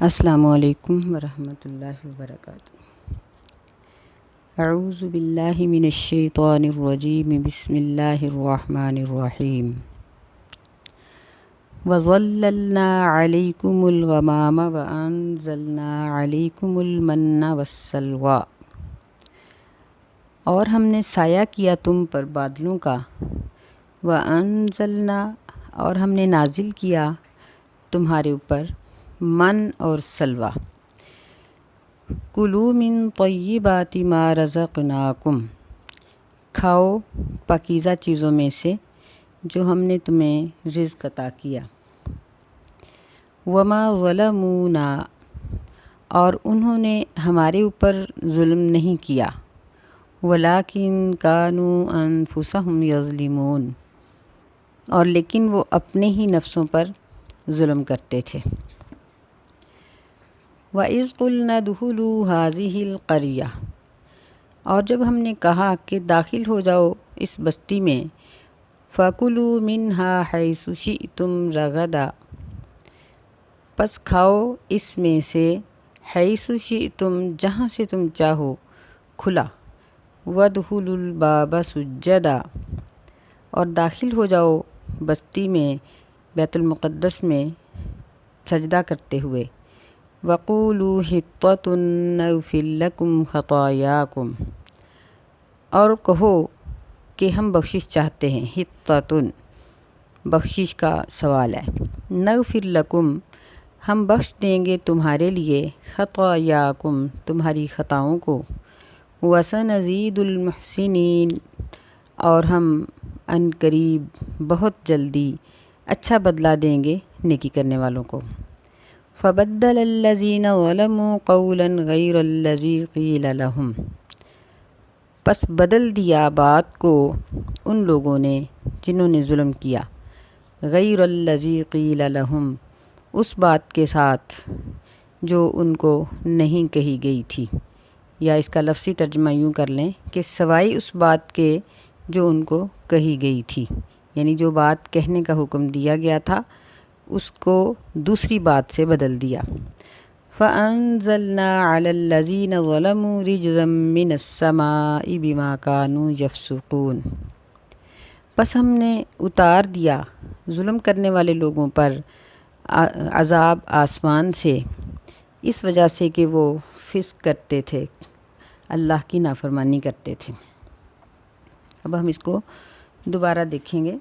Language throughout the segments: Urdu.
السلام علیکم ورحمۃ اللہ وبرکاتہ۔ اعوذ باللہ من الشیطان الرجیم، بسم اللہ الرحمن الرحیم۔ وَظَلَّلْنَا عَلَيْكُمُ الْغَمَامَ وَأَنزَلْنَا عَلَيْكُمُ الْمَنَّ وَالسَّلْوَىٰ، اور ہم نے سایہ کیا تم پر بادلوں کا، وَأَنزَلْنَا، اور ہم نے نازل کیا تمہارے اوپر من اور سلوہ۔ کلوا من طیبات ما رزقناکم، کھاؤ پاکیزہ چیزوں میں سے جو ہم نے تمہیں رزق عطا کیا۔ وما ظلمونا، اور انہوں نے ہمارے اوپر ظلم نہیں کیا، ولکن کانوا انفسہم یظلمون، اور لیکن وہ اپنے ہی نفسوں پر ظلم کرتے تھے۔ وَإِذْ قُلْنَا ادْخُلُوا هَٰذِهِ الْقَرْيَةَ، اور جب ہم نے کہا کہ داخل ہو جاؤ اس بستی میں، فَكُلُوا مِنْهَا حَيْثُ شِئْتُمْ رَغَدًا، پس کھاؤ اس میں سے، حَيْثُ شِئْتُمْ، جہاں سے تم چاہو، کھلا، وَادْخُلُوا الْبَابَ سُجَّدًا، اور داخل ہو جاؤ بستی میں، بیت المقدس میں سجدہ کرتے ہوئے، وَقُولُوا حِطَّةٌ نَغْفِرْ لَكُمْ خَطَايَاكُمْ، اور کہو کہ ہم بخشش چاہتے ہیں، حِطَّةٌ بخشش کا سوال ہے، نَغْفِرْ لَكُمْ ہم بخش دیں گے تمہارے لیے، خَطَايَاكُمْ تمہاری خطاؤں کو، وَسَنَزِيدُ الْمُحْسِنِينَ اور ہم ان قریب بہت جلدی اچھا بدلہ دیں گے نیکی کرنے والوں کو۔ فَبَدَّلَ الَّذِينَ ظَلَمُوا قَوْلًا غَيْرَ الَّذِي قِيلَ لَهُمْ، پس بدل دیا بات کو ان لوگوں نے جنہوں نے ظلم کیا، غیر الذی قیل لہم، اس بات کے ساتھ جو ان کو نہیں کہی گئی تھی، یا اس کا لفظی ترجمہ یوں کر لیں کہ سوائے اس بات کے جو ان کو کہی گئی تھی، یعنی جو بات کہنے کا حکم دیا گیا تھا اس کو دوسری بات سے بدل دیا۔ فَأَنزَلْنَا عَلَى الَّذِينَ ظَلَمُوا رِجْزًا مِّنَ السَّمَاءِ بِمَا كَانُوا يَفْسُقُونَ، پس ہم نے اتار دیا ظلم کرنے والے لوگوں پر عذاب آسمان سے، اس وجہ سے کہ وہ فسق کرتے تھے، اللہ کی نافرمانی کرتے تھے۔ اب ہم اس کو دوبارہ دیکھیں گے۔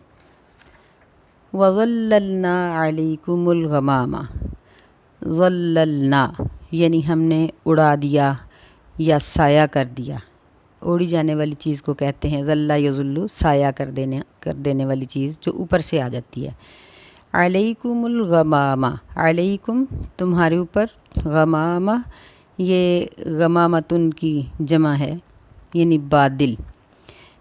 وَظَلَّلْنَا عَلَيْكُمُ الْغَمَامَ، ظَلَّلْنَا یعنی ہم نے اڑا دیا یا سایہ کر دیا، اڑی جانے والی چیز کو کہتے ہیں ظل یظل، سایہ کر دینے والی چیز جو اوپر سے آ جاتی ہے۔ علیکم الغمامہ، علیکم تمہارے اوپر، غمامہ یہ غمامتن کی جمع ہے، یعنی بادل،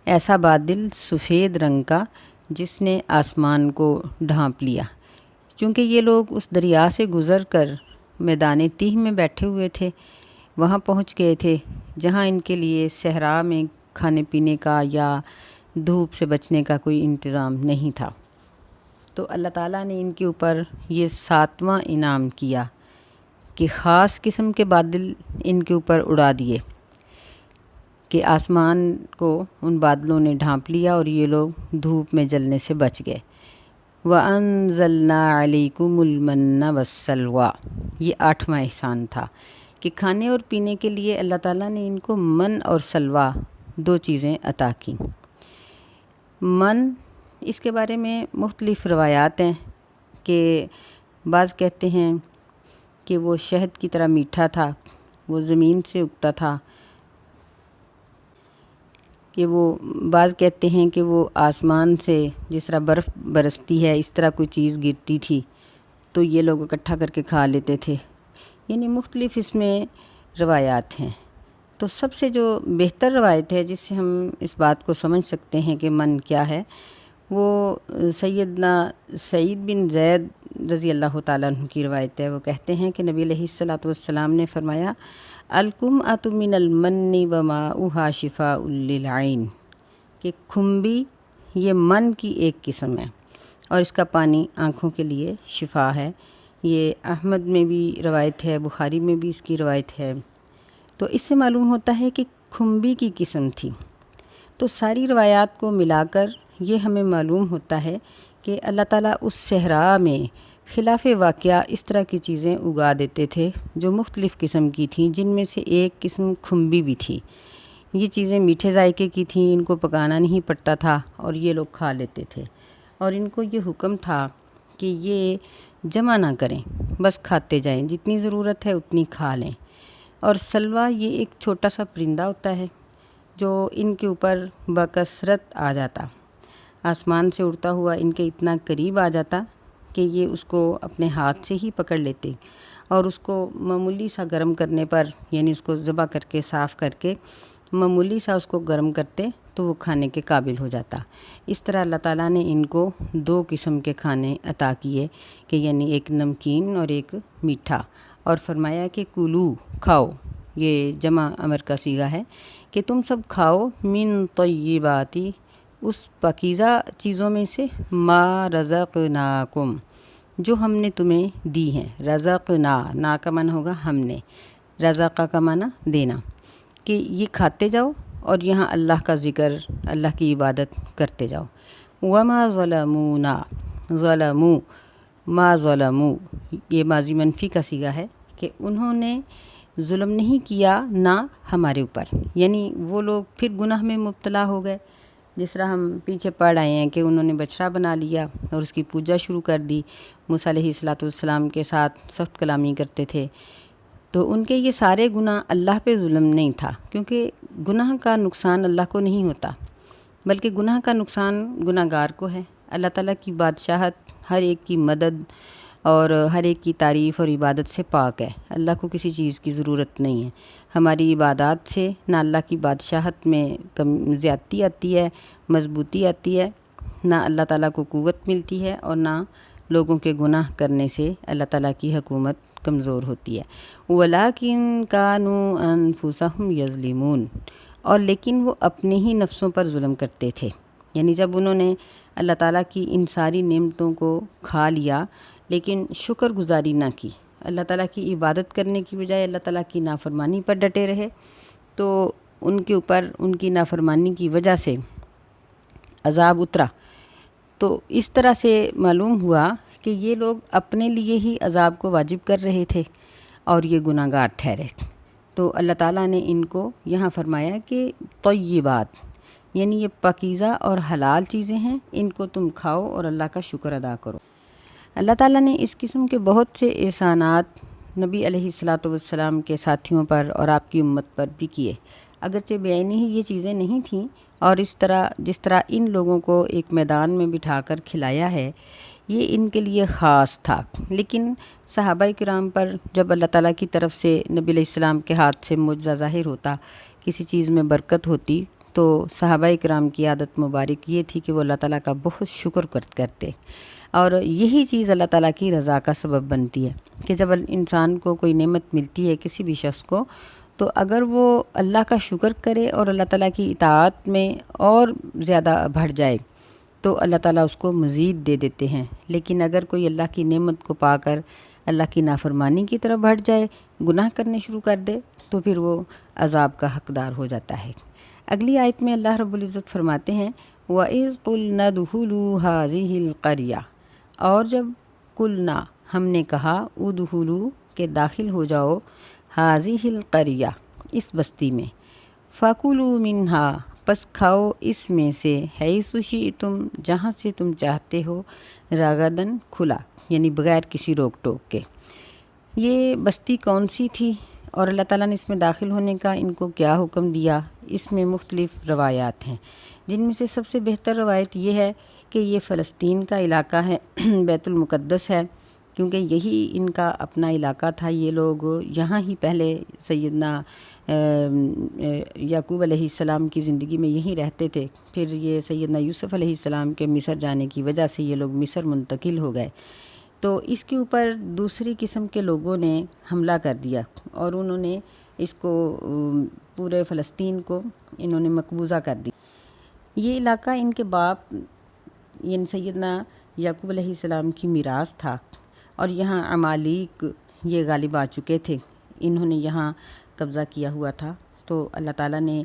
ایسا بادل سفید رنگ کا جس نے آسمان کو ڈھانپ لیا، چونکہ یہ لوگ اس دریا سے گزر کر میدان تیہ میں بیٹھے ہوئے تھے، وہاں پہنچ گئے تھے جہاں ان کے لیے صحرا میں کھانے پینے کا یا دھوپ سے بچنے کا کوئی انتظام نہیں تھا، تو اللہ تعالیٰ نے ان کے اوپر یہ 7واں انعام کیا کہ خاص قسم کے بادل ان کے اوپر اڑا دیے کہ آسمان کو ان بادلوں نے ڈھانپ لیا اور یہ لوگ دھوپ میں جلنے سے بچ گئے۔ وَأَنزَلْنَا عَلَيْكُمُ الْمَنَّ وَالسَّلْوَىٰ، یہ 8واں احسان تھا کہ کھانے اور پینے کے لیے اللہ تعالیٰ نے ان کو من اور سلوہ 2 چیزیں عطا کیں۔ من، اس کے بارے میں مختلف روایات ہیں کہ بعض کہتے ہیں کہ وہ شہد کی طرح میٹھا تھا، وہ زمین سے اگتا تھا، کہ وہ بعض کہتے ہیں کہ وہ آسمان سے جس طرح برف برستی ہے اس طرح کوئی چیز گرتی تھی تو یہ لوگ اکٹھا کر کے کھا لیتے تھے، یعنی مختلف اس میں روایات ہیں۔ تو سب سے جو بہتر روایت ہے جس سے ہم اس بات کو سمجھ سکتے ہیں کہ من کیا ہے، وہ سیدنا سعید بن زید رضی اللہ تعالیٰ عنہ کی روایت ہے۔ وہ کہتے ہیں کہ نبی علیہ الصلوۃ والسلام نے فرمایا، الکمأۃ من المن وماؤہا شفاء للعین، کہ کھمبی یہ من کی ایک قسم ہے اور اس کا پانی آنکھوں کے لیے شفا ہے، یہ احمد میں بھی روایت ہے، بخاری میں بھی اس کی روایت ہے۔ تو اس سے معلوم ہوتا ہے کہ کھمبی کی قسم تھی۔ تو ساری روایات کو ملا کر یہ ہمیں معلوم ہوتا ہے کہ اللہ تعالیٰ اس صحرا میں خلاف واقعہ اس طرح کی چیزیں اگا دیتے تھے جو مختلف قسم کی تھیں، جن میں سے ایک قسم کھمبی بھی تھی۔ یہ چیزیں میٹھے ذائقے کی تھیں، ان کو پکانا نہیں پڑتا تھا اور یہ لوگ کھا لیتے تھے، اور ان کو یہ حکم تھا کہ یہ جمع نہ کریں، بس کھاتے جائیں، جتنی ضرورت ہے اتنی کھا لیں۔ اور سلوا یہ ایک چھوٹا سا پرندہ ہوتا ہے جو ان کے اوپر بکثرت آ جاتا، آسمان سے اڑتا ہوا ان کے اتنا قریب آ جاتا کہ یہ اس کو اپنے ہاتھ سے ہی پکڑ لیتے اور اس کو معمولی سا گرم کرنے پر، یعنی اس کو ذبح کر کے صاف کر کے معمولی سا اس کو گرم کرتے تو وہ کھانے کے قابل ہو جاتا۔ اس طرح اللہ تعالیٰ نے ان کو 2 قسم کے کھانے عطا کیے کہ یعنی ایک نمکین اور ایک میٹھا، اور فرمایا کہ کلو، کھاؤ، یہ جمع امر کا صیغہ ہے کہ تم سب کھاؤ، من طیباتی، اس پاکیزہ چیزوں میں سے، ما رزقناکم، جو ہم نے تمہیں دی ہیں۔ رزقنا، نا کا معنی ہوگا ہم نے، رزقہ کا معنی دینا، کہ یہ کھاتے جاؤ اور یہاں اللہ کا ذکر، اللہ کی عبادت کرتے جاؤ۔ وما ظلمونا، ظلمو، ما ظلمو، یہ ماضی منفی کا صیغہ ہے کہ انہوں نے ظلم نہیں کیا نہ ہمارے اوپر، یعنی وہ لوگ پھر گناہ میں مبتلا ہو گئے، جس طرح ہم پیچھے پڑھ آئے ہیں کہ انہوں نے بچڑا بنا لیا اور اس کی پوجا شروع کر دی، موسیٰ علیہ السلام کے ساتھ سخت کلامی کرتے تھے۔ تو ان کے یہ سارے گناہ اللہ پہ ظلم نہیں تھا، کیونکہ گناہ کا نقصان اللہ کو نہیں ہوتا، بلکہ گناہ کا نقصان گناہ گار کو ہے۔ اللہ تعالیٰ کی بادشاہت ہر ایک کی مدد اور ہر ایک کی تعریف اور عبادت سے پاک ہے، اللہ کو کسی چیز کی ضرورت نہیں ہے۔ ہماری عبادات سے نہ اللہ کی بادشاہت میں زیادتی آتی ہے، مضبوطی آتی ہے، نہ اللہ تعالیٰ کو قوت ملتی ہے، اور نہ لوگوں کے گناہ کرنے سے اللہ تعالیٰ کی حکومت کمزور ہوتی ہے۔ وَلَٰكِن كَانُوا أَنفُسَهُمْ يَظْلِمُونَ، اور لیکن وہ اپنے ہی نفسوں پر ظلم کرتے تھے، یعنی جب انہوں نے اللہ تعالیٰ کی ان ساری نعمتوں کو کھا لیا لیکن شکر گزاری نہ کی، اللہ تعالیٰ کی عبادت کرنے کی بجائے اللہ تعالیٰ کی نافرمانی پر ڈٹے رہے، تو ان کے اوپر ان کی نافرمانی کی وجہ سے عذاب اترا۔ تو اس طرح سے معلوم ہوا کہ یہ لوگ اپنے لیے ہی عذاب کو واجب کر رہے تھے اور یہ گناہ گار ٹھہرے۔ تو اللہ تعالیٰ نے ان کو یہاں فرمایا کہ طیبات، یعنی یہ پاکیزہ اور حلال چیزیں ہیں، ان کو تم کھاؤ اور اللہ کا شکر ادا کرو۔ اللہ تعالیٰ نے اس قسم کے بہت سے احسانات نبی علیہ السلام کے ساتھیوں پر اور آپ کی امت پر بھی کیے، اگرچہ بعینی ہی یہ چیزیں نہیں تھیں، اور جس طرح ان لوگوں کو ایک میدان میں بٹھا کر کھلایا ہے، یہ ان کے لیے خاص تھا۔ لیکن صحابہ کرام پر جب اللہ تعالیٰ کی طرف سے نبی علیہ السلام کے ہاتھ سے معجزہ ظاہر ہوتا، کسی چیز میں برکت ہوتی، تو صحابہ کرام کی عادت مبارک یہ تھی کہ وہ اللہ تعالیٰ کا بہت شکر کرتے، اور یہی چیز اللہ تعالیٰ کی رضا کا سبب بنتی ہے کہ جب انسان کو کوئی نعمت ملتی ہے، کسی بھی شخص کو، تو اگر وہ اللہ کا شکر کرے اور اللہ تعالیٰ کی اطاعت میں اور زیادہ بڑھ جائے تو اللہ تعالیٰ اس کو مزید دے دیتے ہیں۔ لیکن اگر کوئی اللہ کی نعمت کو پا کر اللہ کی نافرمانی کی طرف بڑھ جائے، گناہ کرنے شروع کر دے، تو پھر وہ عذاب کا حقدار ہو جاتا ہے۔ اگلی آیت میں اللہ رب العزت فرماتے ہیں وَإِذْ قُلْنَا ادْخُلُوا هَٰذِهِ الْقَرْيَةَ، اور جب قلنا ہم نے کہا، ادخلوا کہ داخل ہو جاؤ، هَٰذِهِ الْقَرْيَةَ اس بستی میں، فَكُلُوا مِنْهَا پس کھاؤ اس میں سے، حَيْثُ شِئْتُمْ جہاں سے تم چاہتے ہو، رغداً کھلا، یعنی بغیر کسی روک ٹوک کے۔ یہ بستی کون سی تھی اور اللہ تعالیٰ نے اس میں داخل ہونے کا ان کو کیا حکم دیا، اس میں مختلف روایات ہیں، جن میں سے سب سے بہتر روایت یہ ہے کہ یہ فلسطین کا علاقہ ہے، بیت المقدس ہے، کیونکہ یہی ان کا اپنا علاقہ تھا۔ یہ لوگ یہاں ہی پہلے سیدنا یعقوب علیہ السلام کی زندگی میں یہیں رہتے تھے، پھر یہ سیدنا یوسف علیہ السلام کے مصر جانے کی وجہ سے یہ لوگ مصر منتقل ہو گئے، تو اس کے اوپر دوسری قسم کے لوگوں نے حملہ کر دیا اور انہوں نے اس کو پورے فلسطین کو انہوں نے مقبوضہ کر دی۔ یہ علاقہ ان کے باپ یعنی سیدنا یعقوب علیہ السلام کی میراث تھا، اور یہاں عمالیق یہ غالب آ چکے تھے، انہوں نے یہاں قبضہ کیا ہوا تھا، تو اللہ تعالیٰ نے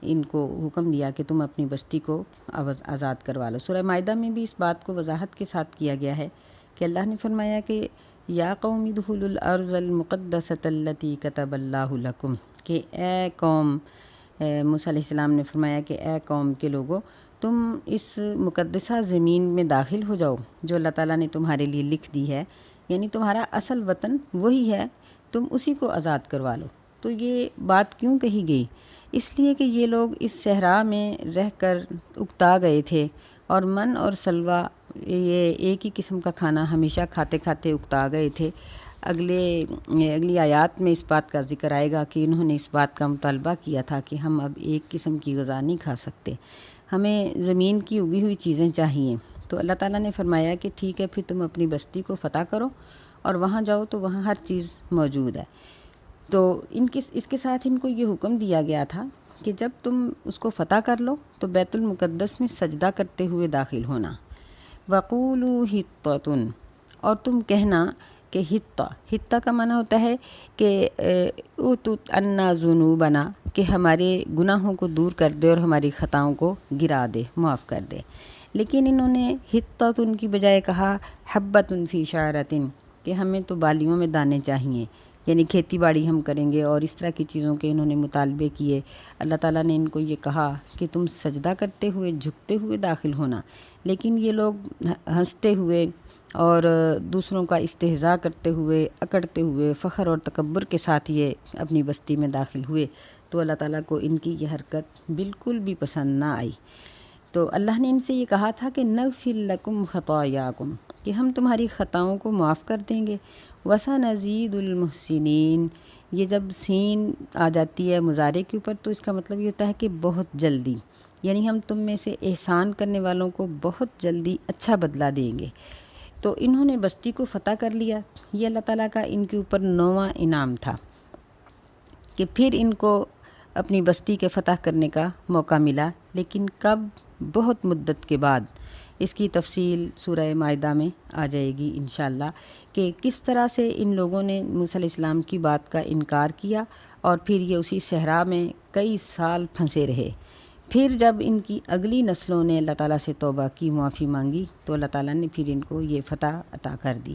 ان کو حکم دیا کہ تم اپنی بستی کو آزاد کروا لو۔ سورہ مائدہ میں بھی اس بات کو وضاحت کے ساتھ کیا گیا ہے کہ اللہ نے فرمایا کہ یا قوم ادخلوا الارض المقدسۃ التی کتب اللہ لکم، کہ اے قوم، موسیٰ علیہ السلام نے فرمایا کہ اے قوم کے لوگوں، تم اس مقدسہ زمین میں داخل ہو جاؤ جو اللہ تعالیٰ نے تمہارے لیے لکھ دی ہے، یعنی تمہارا اصل وطن وہی ہے، تم اسی کو آزاد کروا لو۔ تو یہ بات کیوں کہی گئی؟ اس لیے کہ یہ لوگ اس صحرا میں رہ کر اکتا گئے تھے، اور من اور سلوہ یہ ایک ہی قسم کا کھانا ہمیشہ کھاتے کھاتے اکتا گئے تھے۔ اگلی آیات میں اس بات کا ذکر آئے گا کہ انہوں نے اس بات کا مطالبہ کیا تھا کہ ہم اب ایک قسم کی غذا نہیں کھا سکتے، ہمیں زمین کی اگی ہوئی چیزیں چاہیے۔ تو اللہ تعالیٰ نے فرمایا کہ ٹھیک ہے، پھر تم اپنی بستی کو فتح کرو اور وہاں جاؤ تو وہاں ہر چیز موجود ہے۔ تو اس کے ساتھ ان کو یہ حکم دیا گیا تھا کہ جب تم اس کو فتح کر لو تو بیت المقدس میں سجدہ کرتے ہوئے داخل ہونا۔ وَقُولُوا حِطَّةٌ، اور تم کہنا کہ حطہ کا معنی ہوتا ہے کہ اُوتُت عَنَّا ذُنُوبَنَا، کہ ہمارے گناہوں کو دور کر دے اور ہماری خطاؤں کو گرا دے، معاف کر دے۔ لیکن انہوں نے حِطَّةٌ کی بجائے کہا حَبَّةٌ فِي شَعْرَةٍ، کہ ہمیں تو بالیوں میں دانے چاہیے، یعنی کھیتی باڑی ہم کریں گے، اور اس طرح کی چیزوں کے انہوں نے مطالبے کیے۔ اللہ تعالیٰ نے ان کو یہ کہا کہ تم سجدہ کرتے ہوئے، جھکتے ہوئے داخل ہونا، لیکن یہ لوگ ہنستے ہوئے اور دوسروں کا استہزاء کرتے ہوئے، اکڑتے ہوئے، فخر اور تکبر کے ساتھ یہ اپنی بستی میں داخل ہوئے، تو اللہ تعالیٰ کو ان کی یہ حرکت بالکل بھی پسند نہ آئی۔ تو اللہ نے ان سے یہ کہا تھا کہ نغفر لکم خطایاکم، کہ ہم تمہاری خطاؤں کو معاف کر دیں گے۔ وسنزید المحسنین، یہ جب سین آ جاتی ہے مضارع کے اوپر تو اس کا مطلب یہ ہوتا ہے کہ بہت جلدی، یعنی ہم تم میں سے احسان کرنے والوں کو بہت جلدی اچھا بدلہ دیں گے۔ تو انہوں نے بستی کو فتح کر لیا، یہ اللہ تعالیٰ کا ان کے اوپر 9واں انعام تھا کہ پھر ان کو اپنی بستی کے فتح کرنے کا موقع ملا، لیکن کب؟ بہت مدت کے بعد۔ اس کی تفصیل سورہ مائدہ میں آ جائے گی انشاءاللہ کہ کس طرح سے ان لوگوں نے موسیٰ علیہ السلام کی بات کا انکار کیا اور پھر یہ اسی صحرا میں کئی سال پھنسے رہے۔ پھر جب ان کی اگلی نسلوں نے اللہ تعالیٰ سے توبہ کی، معافی مانگی، تو اللہ تعالیٰ نے پھر ان کو یہ فتح عطا کر دی۔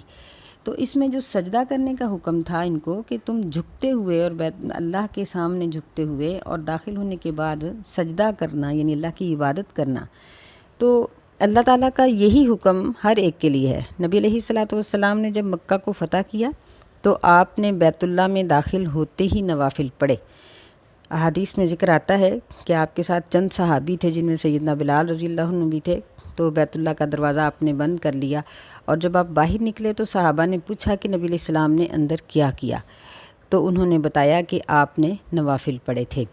تو اس میں جو سجدہ کرنے کا حکم تھا ان کو کہ تم جھکتے ہوئے اور اللہ کے سامنے جھکتے ہوئے اور داخل ہونے کے بعد سجدہ کرنا، یعنی اللہ کی عبادت کرنا، تو اللہ تعالیٰ کا یہی حکم ہر ایک کے لیے ہے۔ نبی علیہ الصلوۃ والسلام نے جب مکہ کو فتح کیا تو آپ نے بیت اللہ میں داخل ہوتے ہی نوافل پڑھے۔ احادیث میں ذکر آتا ہے کہ آپ کے ساتھ چند صحابی تھے جن میں سیدنا بلال رضی اللہ عنہ بھی تھے، تو بیت اللہ کا دروازہ آپ نے بند کر لیا، اور جب آپ باہر نکلے تو صحابہ نے پوچھا کہ نبی علیہ السلام نے اندر کیا کیا، تو انہوں نے بتایا کہ آپ نے نوافل پڑھے تھے۔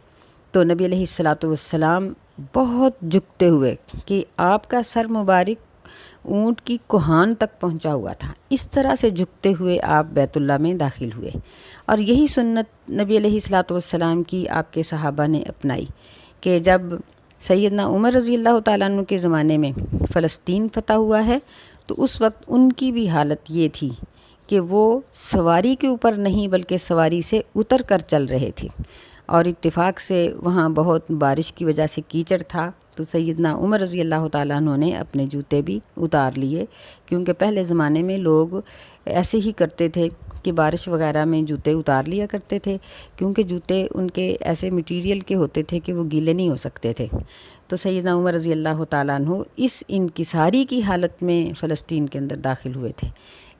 تو نبی علیہ الصلوۃ والسلام بہت جھکتے ہوئے کہ آپ کا سر مبارک اونٹ کی کوہان تک پہنچا ہوا تھا، اس طرح سے جھکتے ہوئے آپ بیت اللہ میں داخل ہوئے، اور یہی سنت نبی علیہ الصلوۃ والسلام کی آپ کے صحابہ نے اپنائی کہ جب سیدنا عمر رضی اللہ تعالیٰ عنہ کے زمانے میں فلسطین فتح ہوا ہے تو اس وقت ان کی بھی حالت یہ تھی کہ وہ سواری کے اوپر نہیں بلکہ سواری سے اتر کر چل رہے تھے، اور اتفاق سے وہاں بہت بارش کی وجہ سے کیچڑ تھا، تو سیدنا عمر رضی اللہ تعالیٰ عنہ نے اپنے جوتے بھی اتار لیے، کیونکہ پہلے زمانے میں لوگ ایسے ہی کرتے تھے کہ بارش وغیرہ میں جوتے اتار لیا کرتے تھے، کیونکہ جوتے ان کے ایسے مٹیریل کے ہوتے تھے کہ وہ گیلے نہیں ہو سکتے تھے۔ تو سیدنا عمر رضی اللہ تعالیٰ عنہ اس انکساری کی حالت میں فلسطین کے اندر داخل ہوئے تھے،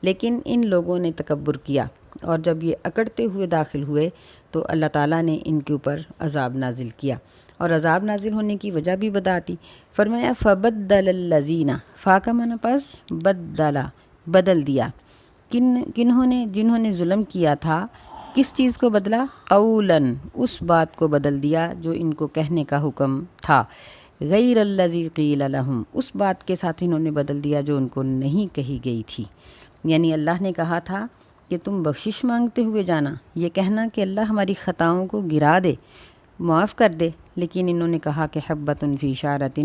لیکن ان لوگوں نے تکبر کیا، اور جب یہ اکڑتے ہوئے داخل ہوئے تو اللہ تعالیٰ نے ان کے اوپر عذاب نازل کیا، اور عذاب نازل ہونے کی وجہ بھی بتاتی۔ فرمایا فبدل الذین، فا کا معنی پس بدلا، بدل دیا، جنہوں نے ظلم کیا تھا، کس چیز کو بدلا؟ قولاً، اس بات کو بدل دیا جو ان کو کہنے کا حکم تھا، غیر الذی قیل لہم، اس بات کے ساتھ انہوں نے بدل دیا جو ان کو نہیں کہی گئی تھی۔ یعنی اللہ نے کہا تھا کہ تم بخشش مانگتے ہوئے جانا، یہ کہنا کہ اللہ ہماری خطاؤں کو گرا دے، معاف کر دے، لیکن انہوں نے کہا کہ حبۃ فی شعرۃ،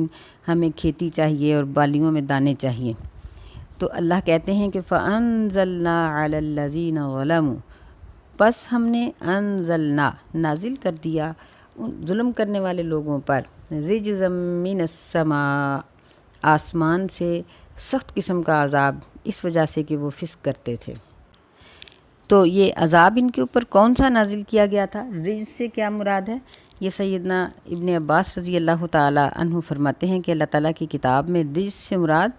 ہمیں کھیتی چاہیے اور بالیوں میں دانے چاہیے۔ تو اللہ کہتے ہیں کہ فَأَنزَلْنَا عَلَى الَّذِينَ ظَلَمُوا، پس ہم نے انزلنا نازل کر دیا ان ظلم کرنے والے لوگوں پر، رجزا من السماء آسمان سے سخت قسم کا عذاب، اس وجہ سے کہ وہ فسق کرتے تھے۔ تو یہ عذاب ان کے اوپر کون سا نازل کیا گیا تھا؟ رجز سے کیا مراد ہے؟ یہ سیدنا ابن عباس رضی اللہ تعالی عنہ فرماتے ہیں کہ اللہ تعالیٰ کی کتاب میں رجز سے مراد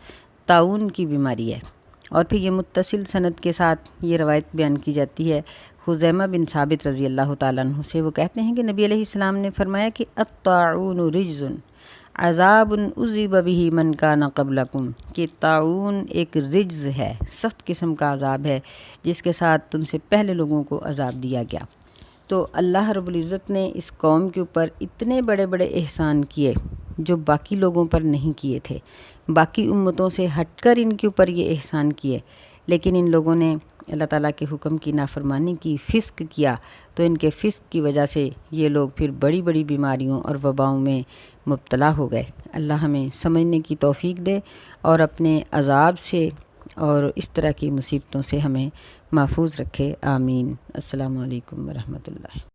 طاعون کی بیماری ہے، اور پھر یہ متصل سند کے ساتھ یہ روایت بیان کی جاتی ہے خزیمہ بن ثابت رضی اللہ تعالیٰ عنہ سے۔ وہ کہتے ہیں کہ نبی علیہ السلام نے فرمایا کہ الطاعون رجز عذاب اصیب بہ من کان قبلکم، کہ طاعون ایک رجز ہے، سخت قسم کا عذاب ہے جس کے ساتھ تم سے پہلے لوگوں کو عذاب دیا گیا۔ تو اللہ رب العزت نے اس قوم کے اوپر اتنے بڑے بڑے احسان کیے جو باقی لوگوں پر نہیں کیے تھے، باقی امتوں سے ہٹ کر ان کے اوپر یہ احسان کیے، لیکن ان لوگوں نے اللہ تعالیٰ کے حکم کی نافرمانی کی، فسق کیا، تو ان کے فسق کی وجہ سے یہ لوگ پھر بڑی بڑی بیماریوں اور وباؤں میں مبتلا ہو گئے۔ اللہ ہمیں سمجھنے کی توفیق دے اور اپنے عذاب سے اور اس طرح کی مصیبتوں سے ہمیں محفوظ رکھے، آمین۔ السلام علیکم ورحمۃ اللہ۔